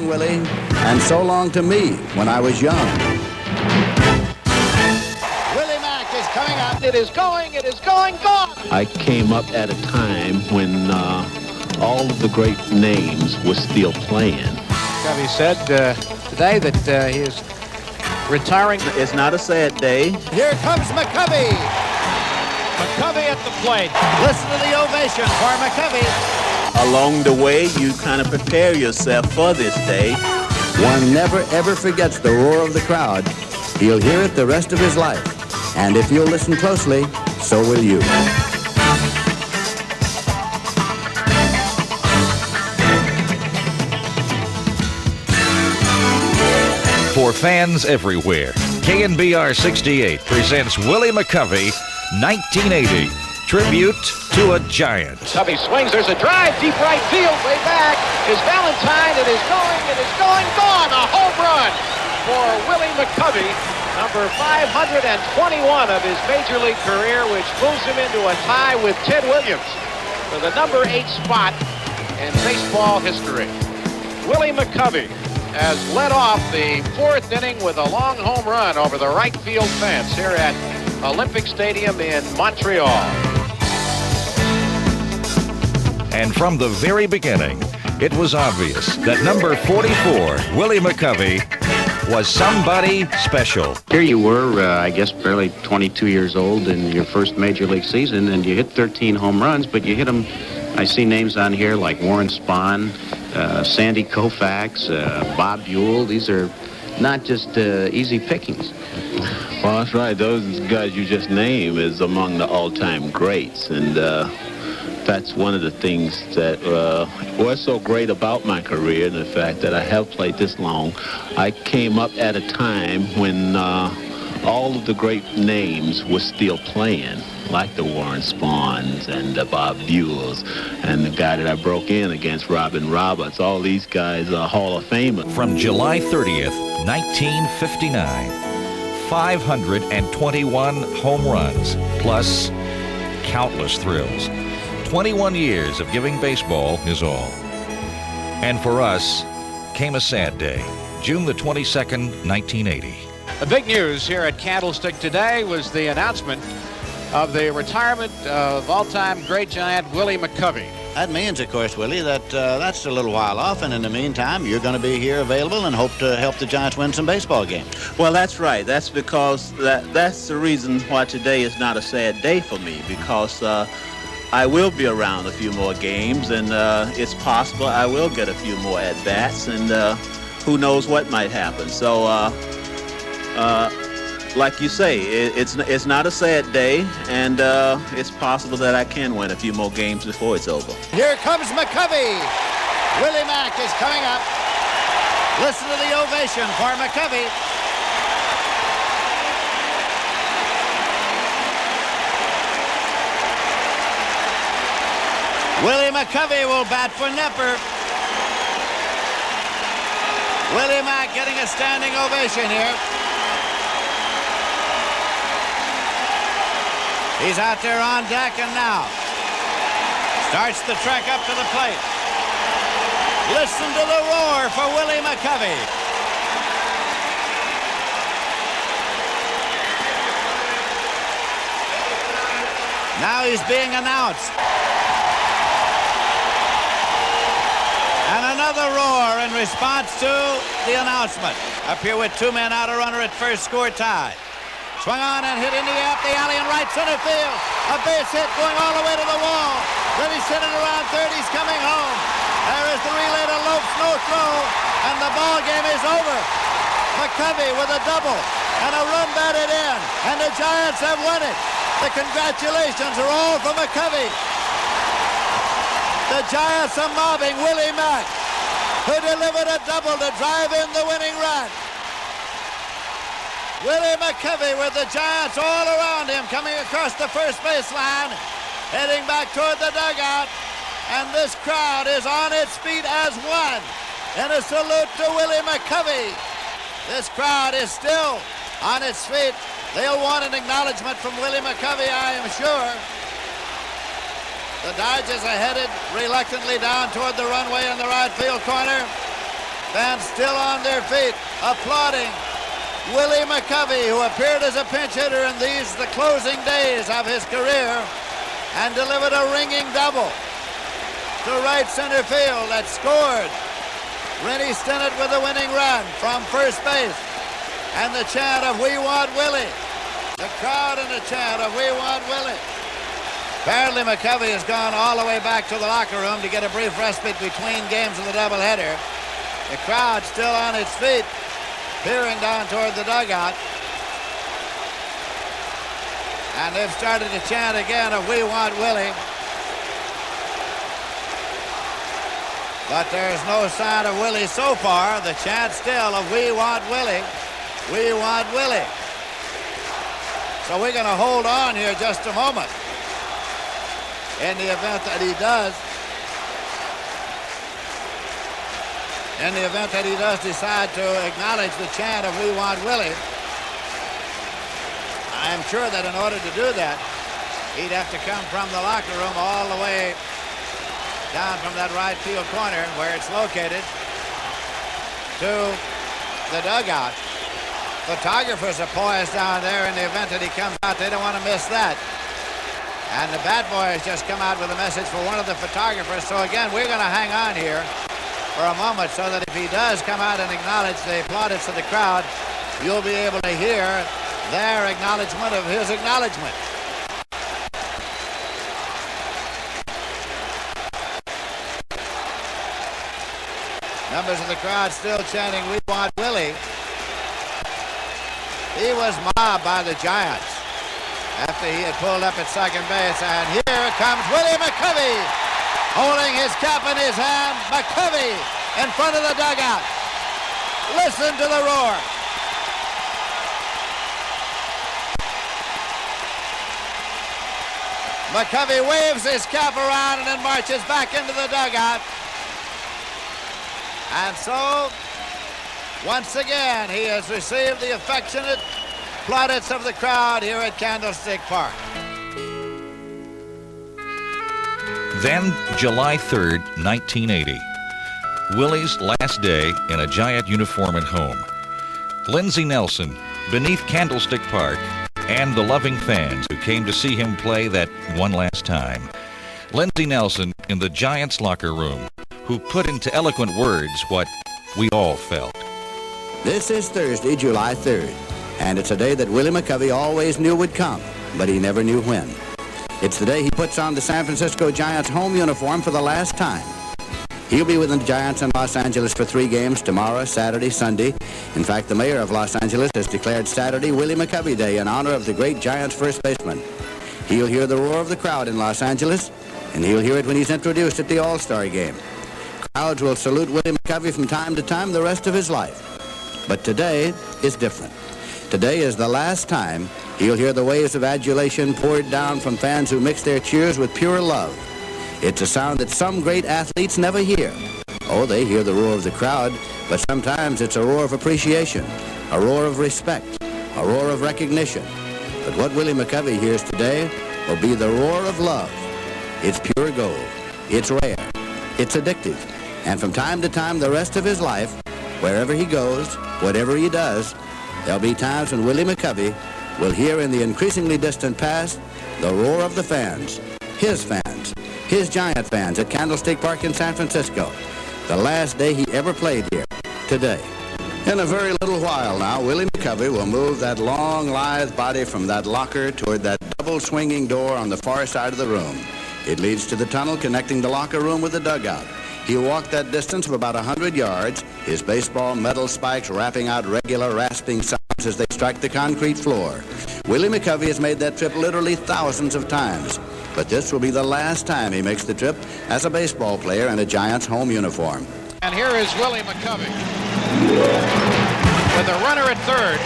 long, Willie, and so long to me when I was young. Willie Mack is coming up. It is going, gone! I came up at a time when all of the great names were still playing. McCovey said today that he is retiring. It's not a sad day. Here comes McCovey. McCovey at the plate. Listen to the ovation for McCovey. Along the way, you kind of prepare yourself for this day. One never ever forgets the roar of the crowd. He'll hear it the rest of his life. And if you'll listen closely, so will you. For fans everywhere, KNBR 68 presents Willie McCovey, 1980, Tribute to a Giant. McCovey swings, there's a drive, deep right field, way back is Valentine. It is going, gone! A home run for Willie McCovey, number 521 of his major league career, which moves him into a tie with Ted Williams for the number 8 spot in baseball history. Willie McCovey has led off the 4th inning with a long home run over the right field fence here at Olympic Stadium in Montreal. And from the very beginning, it was obvious that number 44, Willie McCovey, was somebody special. Here you were, I guess, barely 22 years old in your first major league season, and you hit 13 home runs, but you hit them. I see names on here like Warren Spahn, Sandy Koufax, Bob Buell. These are not just easy pickings. Well, that's right. Those guys you just named is among the all-time greats, and that's one of the things that was so great about my career, and the fact that I have played this long. I came up at a time when all of the great names were still playing, like the Warren Spahns and the Bob Buells, and the guy that I broke in against, Robin Roberts. All these guys are Hall of Famers. From July 30th, 1959, 521 home runs, plus countless thrills. 21 years of giving baseball is all. And for us, came a sad day, June the 22nd, 1980. The big news here at Candlestick today was the announcement of the retirement of all-time great Giant Willie McCovey. That means, of course, Willie, that that's a little while off, and in the meantime, you're going to be here available and hope to help the Giants win some baseball games. Well, that's right. That's because that's the reason why today is not a sad day for me, because I will be around a few more games, and it's possible I will get a few more at-bats, and who knows what might happen. So, like you say, it's not a sad day, and it's possible that I can win a few more games before it's over. Here comes McCovey. Willie Mack is coming up. Listen to the ovation for McCovey. Willie McCovey will bat for Nepper. Willie Mack getting a standing ovation here. He's out there on deck and now starts the trek up to the plate. Listen to the roar for Willie McCovey. Now he's being announced. And another roar in response to the announcement. Up here with 2 men out, a runner at first, score tie. Swung on and hit into the alley in right center field. A base hit going all the way to the wall. Then he's sitting around third. He's coming home. There is the relay to Lopes, no throw, and the ball game is over. McCovey with a double and a run batted in, and the Giants have won it. The congratulations are all for McCovey. The Giants are mobbing Willie Mack, who delivered a double to drive in the winning run. Willie McCovey with the Giants all around him, coming across the first baseline, heading back toward the dugout, and this crowd is on its feet as one in a salute to Willie McCovey. This crowd is still on its feet. They'll want an acknowledgement from Willie McCovey, I am sure. The Dodgers are headed reluctantly down toward the runway in the right field corner. Fans still on their feet, applauding Willie McCovey, who appeared as a pinch hitter in the closing days of his career, and delivered a ringing double to right center field that scored Rennie Stennett with a winning run from first base. And the chant of "We Want Willie." The crowd and the chant of "We Want Willie." Apparently McCovey has gone all the way back to the locker room to get a brief respite between games of the doubleheader. The crowd still on its feet, peering down toward the dugout. And they've started to chant again of "We Want Willie." But there's no sign of Willie so far. The chant still of "We Want Willie. We want Willie." So we're going to hold on here just a moment. In the event that he does, decide to acknowledge the chant of "We Want Willie," I'm sure that in order to do that, he'd have to come from the locker room all the way down from that right field corner where it's located to the dugout. Photographers are poised down there in the event that he comes out. They don't want to miss that. And the bat boy has just come out with a message for one of the photographers. So again, we're going to hang on here for a moment so that if he does come out and acknowledge the plaudits of the crowd, you'll be able to hear their acknowledgement of his acknowledgement. Members of the crowd still chanting "We Want Willie." He was mobbed by the Giants after he had pulled up at second base. And here comes Willie McCovey, holding his cap in his hand. McCovey in front of the dugout. Listen to the roar. McCovey waves his cap around and then marches back into the dugout. And so, once again, he has received the affectionate plaudits of the crowd here at Candlestick Park. Then, July 3rd, 1980. Willie's last day in a Giant uniform at home. Lindsey Nelson, beneath Candlestick Park, and the loving fans who came to see him play that one last time. Lindsey Nelson in the Giants locker room, who put into eloquent words what we all felt. This is Thursday, July 3rd, and it's a day that Willie McCovey always knew would come, but he never knew when. It's the day he puts on the San Francisco Giants home uniform for the last time. He'll be with the Giants in Los Angeles for 3 games tomorrow, Saturday, Sunday. In fact, the mayor of Los Angeles has declared Saturday Willie McCovey Day in honor of the great Giants first baseman. He'll hear the roar of the crowd in Los Angeles, and he'll hear it when he's introduced at the All-Star game. Crowds will salute Willie McCovey from time to time the rest of his life. But today is different. Today is the last time he'll hear the waves of adulation poured down from fans who mix their cheers with pure love. It's a sound that some great athletes never hear. Oh, they hear the roar of the crowd, but sometimes it's a roar of appreciation, a roar of respect, a roar of recognition. But what Willie McCovey hears today will be the roar of love. It's pure gold. It's rare. It's addictive. And from time to time, the rest of his life, wherever he goes, whatever he does, there'll be times when Willie McCovey will hear in the increasingly distant past the roar of the fans, his Giant fans at Candlestick Park in San Francisco. The last day he ever played here, today. In a very little while now, Willie McCovey will move that long, lithe body from that locker toward that double swinging door on the far side of the room. It leads to the tunnel connecting the locker room with the dugout. He'll walk that distance of about 100 yards, his baseball metal spikes rapping out regular rasping sounds as they strike the concrete floor. Willie McCovey has made that trip literally thousands of times, but this will be the last time he makes the trip as a baseball player in a Giants home uniform. And here is Willie McCovey with a runner at third,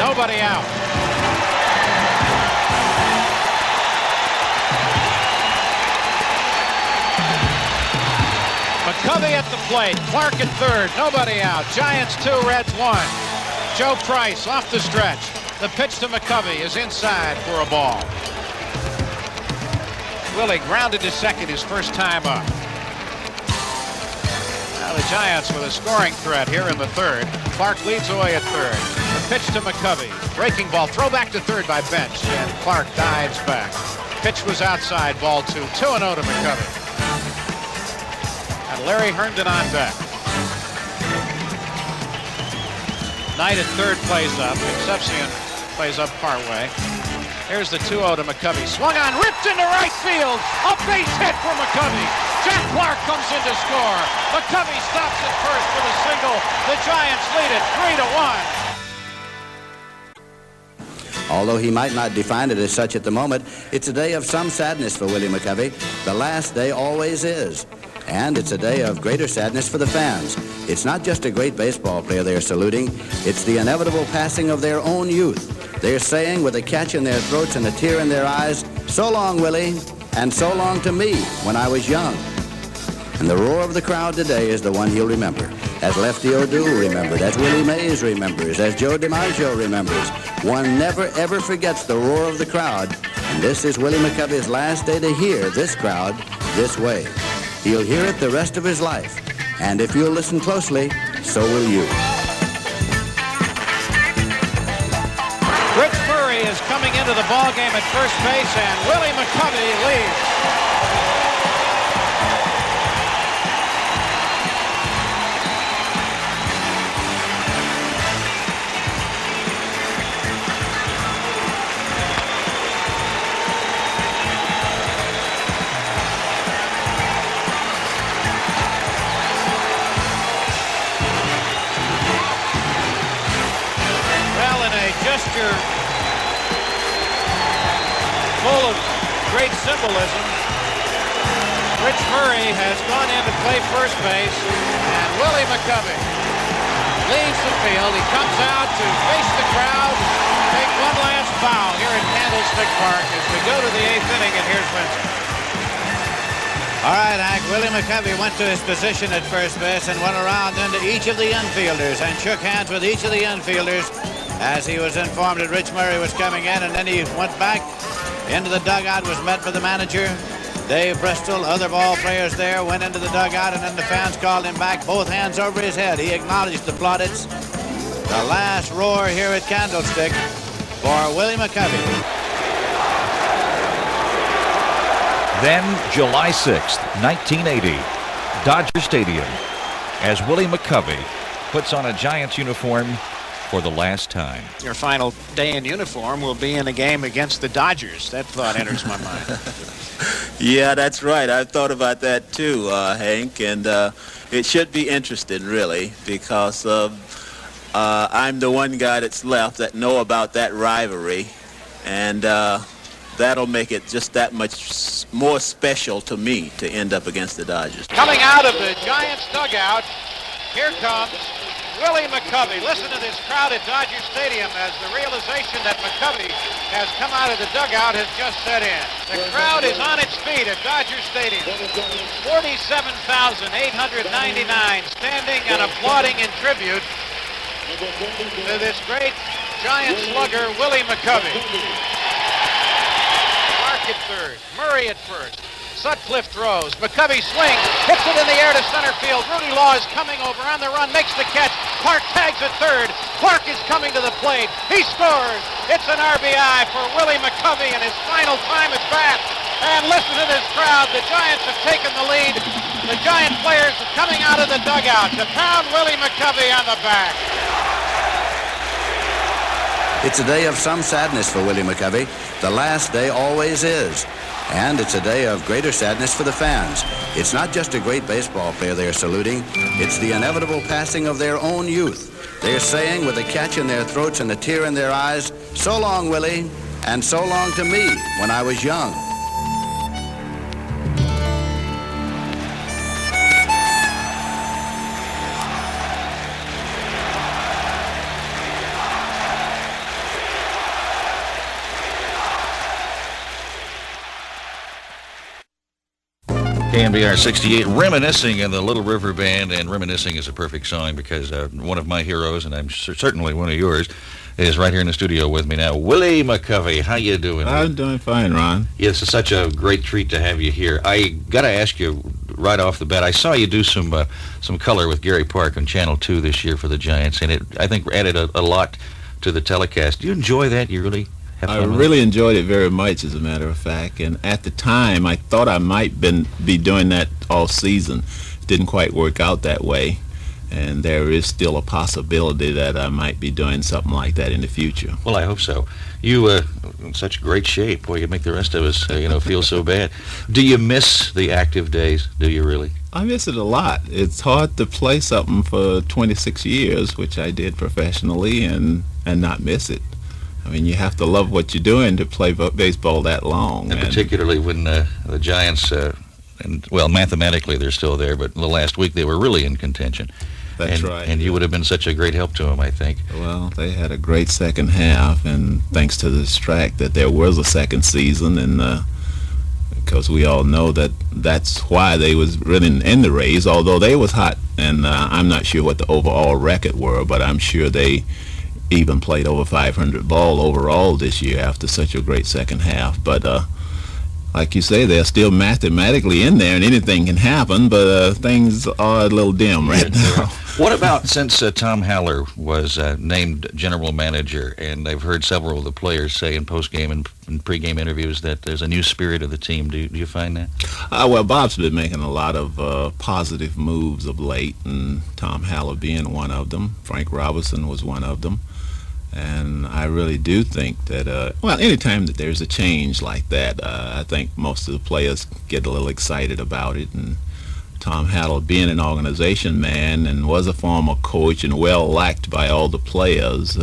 nobody out. McCovey at the plate, Clark at third, nobody out. Giants 2, Reds 1. Joe Price off the stretch. The pitch to McCovey is inside for a ball. Willie grounded to second his first time up. Now the Giants with a scoring threat here in the third. Clark leads away at third. The pitch to McCovey. Breaking ball. Throw back to third by Bench. And Clark dives back. Pitch was outside. Ball 2. 2-0 to McCovey. And Larry Herndon on deck. Knight at third plays up. Concepcion plays up part way. Here's the 2-0 to McCovey. Swung on, ripped into right field. A base hit for McCovey. Jack Clark comes in to score. McCovey stops at first with a single. The Giants lead it 3-1. Although he might not define it as such at the moment, it's a day of some sadness for Willie McCovey. The last day always is. And it's a day of greater sadness for the fans. It's not just a great baseball player they're saluting. It's the inevitable passing of their own youth. They're saying with a catch in their throats and a tear in their eyes, "So long, Willie, and so long to me when I was young." And the roar of the crowd today is the one he'll remember. As Lefty O'Doul remembered, as Willie Mays remembers, as Joe DiMaggio remembers. One never, ever forgets the roar of the crowd. And this is Willie McCovey's last day to hear this crowd this way. He'll hear it the rest of his life. And if you'll listen closely, so will you. Rich Murray is coming into the ballgame at first base, and Willie McCovey leads. Gesture full of great symbolism. Rich Murray has gone in to play first base, and Willie McCovey leaves the field. He comes out to face the crowd, take one last bow here at Candlestick Park as we go to the 8th inning, and here's Vincent. All right, Hank. Willie McCovey went to his position at first base and went around into each of the infielders and shook hands with each of the infielders as he was informed that Rich Murray was coming in, and then he went back into the dugout, was met by the manager, Dave Bristol. Other ball players there went into the dugout, and then the fans called him back, both hands over his head. He acknowledged the plaudits. The last roar here at Candlestick for Willie McCovey. Then, July 6th, 1980, Dodger Stadium, as Willie McCovey puts on a Giants uniform for the last time. Your final day in uniform will be in a game against the Dodgers. That thought enters my mind. Yeah, that's right. I've thought about that too, Hank, and it should be interesting, really, because I'm the one guy that's left that know about that rivalry, and that'll make it just that much more special to me to end up against the Dodgers. Coming out of the Giants dugout, here comes Willie McCovey. Listen to this crowd at Dodger Stadium as the realization that McCovey has come out of the dugout has just set in. The crowd is on its feet at Dodger Stadium. 47,899 standing and applauding in tribute to this great Giant slugger, Willie McCovey. Clark at third, Murray at first. Sutcliffe throws. McCovey swings, hits it in the air to center field. Rudy Law is coming over on the run, makes the catch. Clark tags at third. Clark is coming to the plate. He scores. It's an RBI for Willie McCovey in his final time at bat. And listen to this crowd. The Giants have taken the lead. The Giant players are coming out of the dugout to pound Willie McCovey on the back. It's a day of some sadness for Willie McCovey. The last day always is. And it's a day of greater sadness for the fans. It's not just a great baseball player they're saluting. It's the inevitable passing of their own youth. They're saying with a catch in their throats and a tear in their eyes, "So long, Willie, and so long to me when I was young." KNBR 68, reminiscing in the Little River Band, and reminiscing is a perfect song because one of my heroes, and I'm certainly one of yours, is right here in the studio with me now. Willie McCovey, how you doing? I'm doing fine, Ron. It's such a great treat to have you here. I got to ask you, right off the bat. I saw you do some color with Gary Park on Channel 2 this year for the Giants, and it, I think, added a lot to the telecast. Do you enjoy that? You really have fun I with really enjoyed it very much, as a matter of fact. And at the time, I thought I might be doing that all season. Didn't quite work out that way. And there is still a possibility that I might be doing something like that in the future. Well, I hope so. You in such great shape. Boy, you make the rest of us, feel so bad. Do you miss the active days? Do you really? I miss it a lot. It's hard to play something for 26 years, which I did professionally, and not miss it. I mean, you have to love what you're doing to play baseball that long. And particularly when the Giants, mathematically they're still there, but the last week they were really in contention. That's right. And you would have been such a great help to them, I think. Well, they had a great second half, and thanks to this track that there was a second season, and because we all know that's why they was running in the Rays, although they was hot, and I'm not sure what the overall record were, but I'm sure they even played over 500 ball overall this year after such a great second half. But like you say, they're still mathematically in there, and anything can happen, but things are a little dim right now. What about since Tom Haller was named general manager, and I've heard several of the players say in post-game and pre-game interviews that there's a new spirit of the team. Do you find that? Well, Bob's been making a lot of positive moves of late, and Tom Haller being one of them. Frank Robinson was one of them. And I really do think that, anytime that there's a change like that, I think most of the players get a little excited about it. And Tom Haller, being an organization man and was a former coach and well-liked by all the players,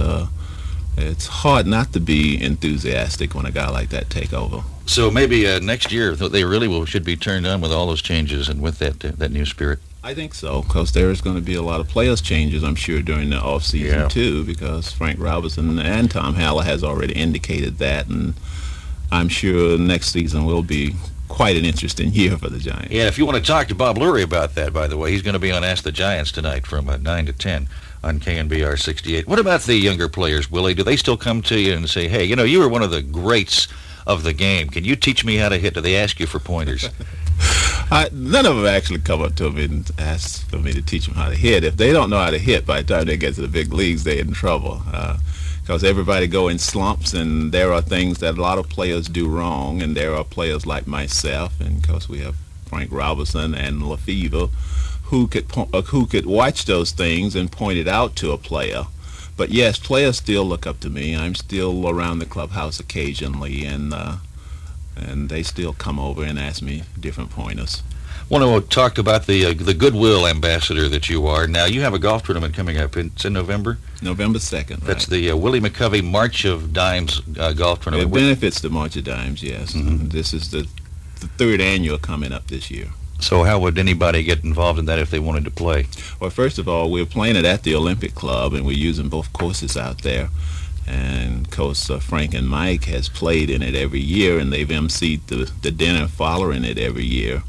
it's hard not to be enthusiastic when a guy like that take over. So maybe next year they really should be turned on with all those changes and with that new spirit. I think so, because there's going to be a lot of players changes, I'm sure, during the off-season, too, because Frank Robinson and Tom Haller has already indicated that, and I'm sure next season will be quite an interesting year for the Giants. Yeah, if you want to talk to Bob Lurie about that, by the way, he's going to be on Ask the Giants tonight from 9 to 10 on KNBR 68. What about the younger players, Willie? Do they still come to you and say, hey, you were one of the greats of the game. Can you teach me how to hit? Do they ask you for pointers? None of them actually come up to me and ask for me to teach them how to hit. If they don't know how to hit, by the time they get to the big leagues, they're in trouble. Because everybody go in slumps, and there are things that a lot of players do wrong, and there are players like myself, and because we have Frank Robinson and Lefevre, who could watch those things and point it out to a player. But yes, players still look up to me. I'm still around the clubhouse occasionally, and they still come over and ask me different pointers. I want to talk about the goodwill ambassador that you are. Now, you have a golf tournament coming up. It's in November? November 2nd, That's the Willie McCovey March of Dimes golf tournament. It benefits the March of Dimes, yes. Mm-hmm. This is the third annual coming up this year. So how would anybody get involved in that if they wanted to play? Well, first of all, we're playing it at the Olympic Club, and we're using both courses out there. And Coach Frank and Mike has played in it every year, and they've emceed the dinner following it every year.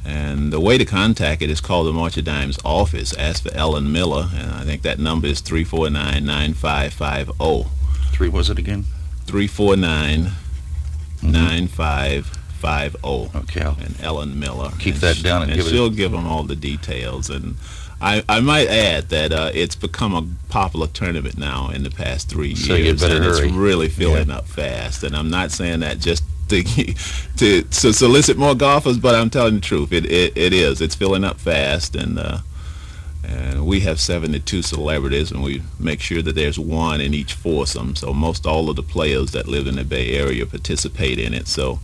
And the way to contact it is call the March of Dimes office. Ask for Ellen Miller, and I think that number is 349-9550. Three was it again? 349-9550. Okay. And Ellen Miller. Keep that down and she'll give them all the details. And I might add that it's become a popular tournament now in the past 3 years. So you better hurry. It's really filling up fast. And I'm not saying that just to solicit more golfers, but I'm telling the truth. It is. It's filling up fast, and we have 72 celebrities, and we make sure that there's one in each foursome. So most all of the players that live in the Bay Area participate in it. So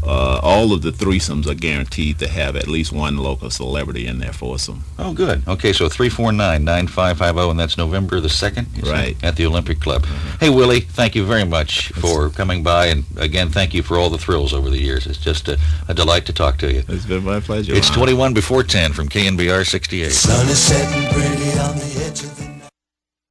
all of the threesomes are guaranteed to have at least one local celebrity in their foursome. Oh, good. Okay, so 349-9550, and that's November the 2nd? Right. At the Olympic Club. Mm-hmm. Hey, Willie, thank you very much for coming by, and again, thank you for all the thrills over the years. It's just a delight to talk to you. It's been my pleasure. It's 21 before 10 from KNBR 68. Sun is setting pretty on the edge of the